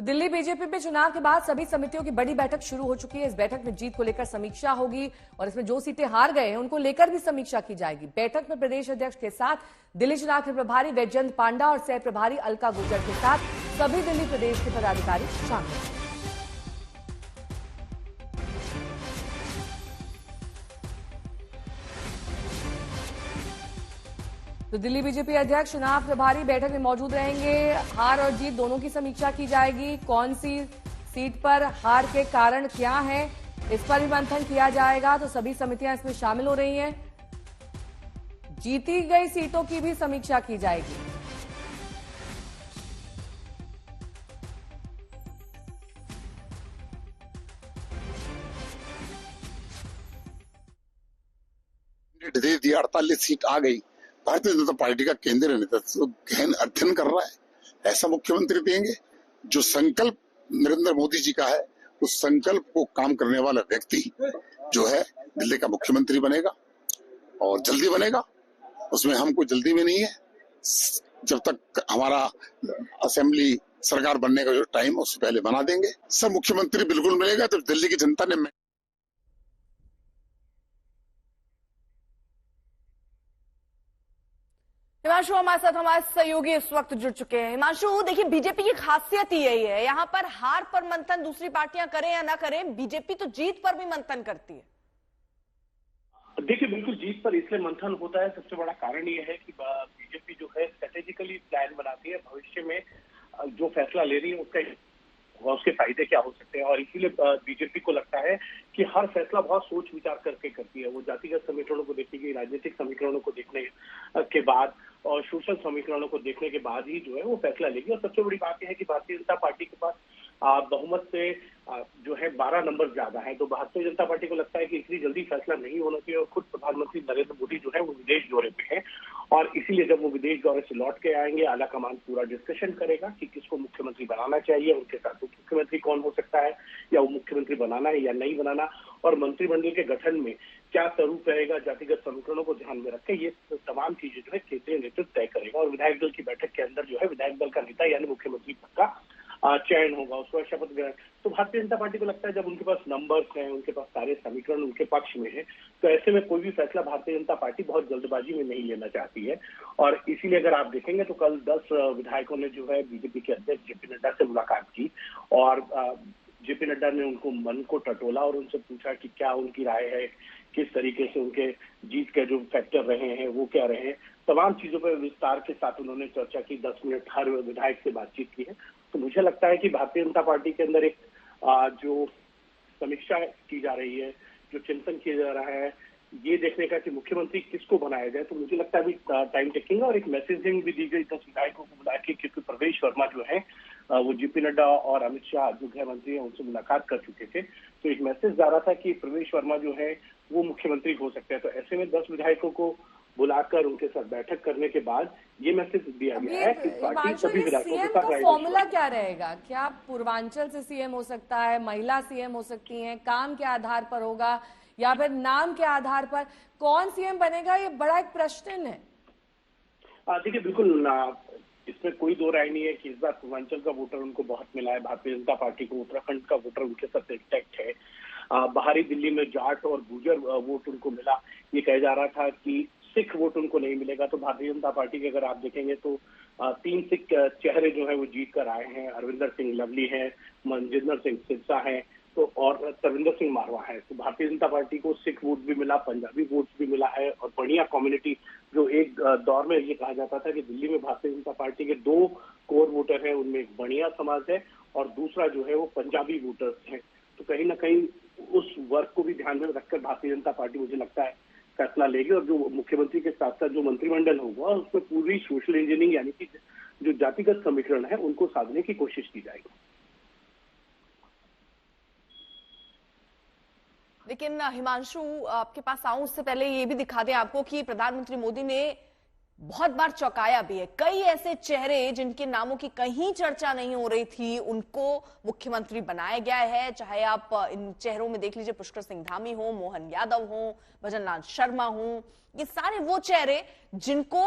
तो दिल्ली बीजेपी में चुनाव के बाद सभी समितियों की बड़ी बैठक शुरू हो चुकी है। इस बैठक में जीत को लेकर समीक्षा होगी और इसमें जो सीटें हार गए हैं उनको लेकर भी समीक्षा की जाएगी। बैठक में प्रदेश अध्यक्ष के साथ दिल्ली चुनाव के प्रभारी वैजयंत पांडा और सह प्रभारी अलका गुर्जर के साथ सभी दिल्ली प्रदेश के पदाधिकारी शामिल हैं। तो दिल्ली बीजेपी अध्यक्ष चुनाव प्रभारी बैठक में मौजूद रहेंगे। हार और जीत दोनों की समीक्षा की जाएगी। कौन सी सीट पर हार के कारण क्या है, इस पर भी मंथन किया जाएगा। तो सभी समितियां इसमें शामिल हो रही हैं। जीती गई सीटों की भी समीक्षा की जाएगी। दे दिया 48 सीट आ गई। भारतीय जनता पार्टी का केंद्रीय नेतृत्व गहन अध्ययन कर रहा है। ऐसा मुख्यमंत्री देंगे जो संकल्प नरेंद्र मोदी जी का है, उस संकल्प को काम करने वाला व्यक्ति जो है दिल्ली का मुख्यमंत्री बनेगा और जल्दी बनेगा। उसमें हमको जल्दी में नहीं है। जब तक हमारा असेंबली सरकार बनने का जो टाइम है उससे पहले बना देंगे। सब मुख्यमंत्री बिल्कुल मिलेगा जब दिल्ली की जनता ने। हिमांशु हमारे साथ हमारे सहयोगी इस वक्त जुड़ चुके हैं। हिमांशु, देखिए बीजेपी की खासियत ही यही है, यहाँ पर हार पर मंथन दूसरी पार्टियां करें या ना करें, बीजेपी तो जीत पर भी मंथन करती है। देखिए बिल्कुल जीत पर इसलिए मंथन होता है, सबसे बड़ा कारण ये है कि बीजेपी जो है स्ट्रेटेजिकली प्लान बनाती है, भविष्य में जो फैसला ले रही है उसके फायदे क्या हो सकते हैं। और इसीलिए बीजेपी को लगता है कि हर फैसला बहुत सोच विचार करके करती है। वो जातिगत समीकरणों को देखेगी, राजनीतिक समीकरणों को देखने के बाद और सोशल समीकरणों को देखने के बाद ही जो है वो फैसला लेगी। और सबसे बड़ी बात यह है कि भारतीय जनता पार्टी के पास बहुमत से जो है 12 नंबर ज्यादा है। तो भारतीय जनता पार्टी को लगता है कि इतनी जल्दी फैसला नहीं होना चाहिए। और खुद प्रधानमंत्री नरेंद्र मोदी जो है वो विदेश दौरे पे हैं और इसीलिए जब वो विदेश दौरे से लौट के आएंगे, आला कमान पूरा डिस्कशन करेगा कि किसको मुख्यमंत्री बनाना चाहिए, उनके साथ मुख्यमंत्री कौन हो सकता है, या वो मुख्यमंत्री बनाना है या नहीं बनाना, और मंत्रिमंडल के गठन में क्या स्वरूप रहेगा, जातिगत समीकरणों को ध्यान में रखकर ये तमाम चीजें जो है केंद्रीय नेतृत्व तय करेगा। और विधायक दल की बैठक के अंदर जो है विधायक दल का नेता यानी मुख्यमंत्री पद का चयन होगा, उसका शपथ ग्रहण। तो भारतीय जनता पार्टी को लगता है जब उनके पास नंबर्स हैं, उनके पास सारे समीकरण उनके पक्ष में है, तो ऐसे में कोई भी फैसला भारतीय जनता पार्टी बहुत जल्दबाजी में नहीं लेना चाहती है। और इसीलिए अगर आप देखेंगे तो कल 10 विधायकों ने जो है बीजेपी के अध्यक्ष जेपी नड्डा से मुलाकात की और जेपी नड्डा ने उनको मन को टटोला और उनसे पूछा कि क्या उनकी राय है, किस तरीके से उनके जीत के जो फैक्टर रहे हैं वो क्या रहे हैं। तमाम चीजों पर विस्तार के साथ उन्होंने चर्चा की, 10 मिनट हर विधायक से बातचीत की है। तो मुझे लगता है कि भारतीय जनता पार्टी के अंदर एक जो समीक्षा की जा रही है, जो चिंतन किया जा रहा है, ये देखने का कि मुख्यमंत्री किसको बनाया जाए। तो मुझे लगता है अभी टाइम टेकिंग और एक मैसेजिंग भी दी गई 10 विधायकों को बुला के, क्योंकि प्रवेश वर्मा जो है वो जेपी नड्डा और अमित शाह जो गृह मंत्री हैं उनसे मुलाकात कर चुके थे। तो एक मैसेज जा रहा था कि प्रवेश वर्मा जो है वो मुख्यमंत्री हो सकते हैं। तो ऐसे में 10 विधायकों को बुलाकर उनके साथ बैठक करने के बाद ये मैसेज दिया गया है कि पार्टी सभी विधायकों के साथ फॉर्मूला क्या रहेगा? क्या पूर्वांचल से सीएम हो सकता है, महिला सीएम हो सकती हैं, काम के आधार पर होगा या फिर नाम के आधार पर? कौन सीएम बनेगा, ये बड़ा एक प्रश्न है। देखिए बिल्कुल इसमें कोई दो राय नहीं है कि इस बार पूर्वांचल का वोटर उनको बहुत मिला है। भारतीय जनता पार्टी को उत्तराखंड का वोटर उनके साथ इंटैक्ट है। बाहरी दिल्ली में जाट और गुर्जर वोट उनको मिला। ये कहा जा रहा था कि सिख वोट उनको नहीं मिलेगा। तो भारतीय जनता पार्टी के अगर आप देखेंगे तो 3 सिख चेहरे जो है वो जीत कर आए हैं। अरविंदर सिंह लवली है, मनजिंदर सिंह सिरसा है तो और तरविंदर सिंह मारवा है। तो भारतीय जनता पार्टी को सिख वोट भी मिला, पंजाबी वोट भी मिला है। और बढ़िया कम्युनिटी जो एक दौर में ये कहा जाता था कि दिल्ली में भारतीय जनता पार्टी के 2 कोर वोटर हैं, उनमें एक बढ़िया समाज है और दूसरा जो है वो पंजाबी वोटर्स हैं। तो कहीं ना कहीं उस वर्ग को भी ध्यान में रखकर भारतीय जनता पार्टी मुझे लगता है फैसला लेगी। और जो मुख्यमंत्री के साथ साथ जो मंत्रिमंडल होगा उसमें पूरी सोशल इंजीनियरिंग यानी कि जो जातिगत समीकरण है उनको साधने की कोशिश की जाएगी। लेकिन हिमांशु, आपके पास आऊं उससे पहले ये भी दिखा दें आपको कि प्रधानमंत्री मोदी ने बहुत बार चौंकाया भी है। कई ऐसे चेहरे जिनके नामों की कहीं चर्चा नहीं हो रही थी उनको मुख्यमंत्री बनाया गया है। चाहे आप इन चेहरों में देख लीजिए, पुष्कर सिंह धामी हो, मोहन यादव हो, भजन लाल शर्मा हो, ये सारे वो चेहरे जिनको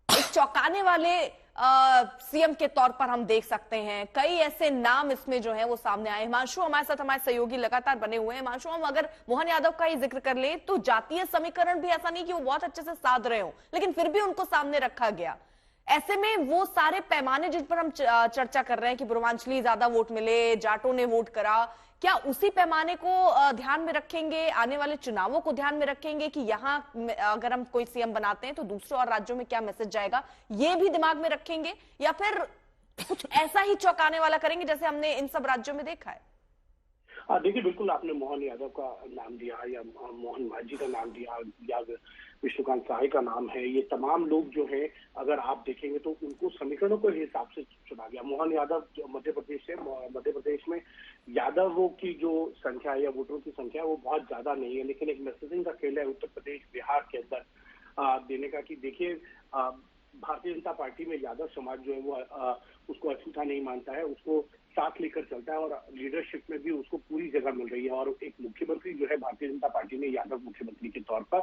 एक चौंकाने वाले सीएम के तौर पर हम देख सकते हैं। कई ऐसे नाम इसमें जो है वो सामने आए। हिमांशु हमारे साथ, हमारे सहयोगी लगातार बने हुए हैं। हिमांशु, हम अगर मोहन यादव का ही जिक्र कर ले तो जातीय समीकरण भी ऐसा नहीं कि वो बहुत अच्छे से साध रहे हो, लेकिन फिर भी उनको सामने रखा गया। ऐसे में वो सारे पैमाने जिन पर हम चर्चा कर रहे हैं कि पूर्वांचली ज्यादा वोट मिले, जाटों ने वोट करा, क्या उसी पैमाने को ध्यान में रखेंगे, आने वाले चुनावों को ध्यान में रखेंगे कि यहाँ अगर हम कोई सीएम बनाते हैं तो दूसरे और राज्यों में क्या मैसेज जाएगा, ये भी दिमाग में रखेंगे, या फिर कुछ ऐसा ही चौंकाने वाला करेंगे जैसे हमने इन सब राज्यों में देखा है? देखिए, बिल्कुल आपने मोहन यादव का नाम दिया या मोहन माझी का नाम दिया या विष्णुकांत सहाय का नाम है। ये तमाम लोग जो है, अगर आप देखेंगे तो उनको समीकरणों के हिसाब से चुना गया। मोहन यादव मध्य प्रदेश में यादवों की जो संख्या या वोटरों की संख्या वो बहुत ज्यादा नहीं है, लेकिन एक मैसेजिंग का खेल है उत्तर प्रदेश बिहार के अंदर देने का कि देखिए भारतीय जनता पार्टी में यादव समाज जो है वो उसको अछूता नहीं मानता है, उसको साथ लेकर चलता है और लीडरशिप में भी उसको पूरी जगह मिल रही है। और एक मुख्यमंत्री जो है भारतीय जनता पार्टी ने यादव मुख्यमंत्री के तौर पर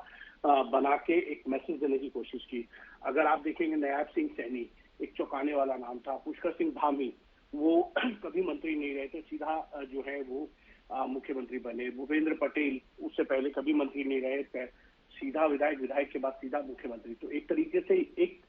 बना के एक मैसेज देने की कोशिश की। अगर आप देखेंगे नायब सिंह सैनी एक चौंकाने वाला नाम था, पुष्कर सिंह धामी वो कभी मंत्री नहीं रहे थे, सीधा जो है वो मुख्यमंत्री बने। भूपेंद्र पटेल उससे पहले कभी मंत्री नहीं रहे, सीधा विधायक के बाद सीधा मुख्यमंत्री। तो एक तरीके से एक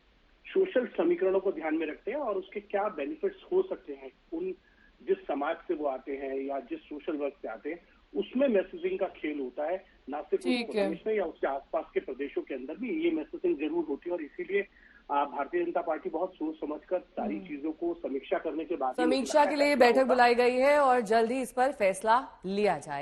सोशल समीकरणों को ध्यान में रखते हैं और उसके क्या बेनिफिट्स हो सकते हैं उन जिस समाज से वो आते हैं या जिस सोशल वर्क से आते हैं, उसमें मैसेजिंग का खेल होता है। ना सिर्फ प्रदेश में या उसके आसपास के प्रदेशों के अंदर भी ये मैसेजिंग जरूर होती है और इसीलिए भारतीय जनता पार्टी बहुत सोच समझकर सारी चीजों को समीक्षा करने के बाद समीक्षा के लिए बैठक बुलाई गई है और जल्द ही इस पर फैसला लिया जाएगा।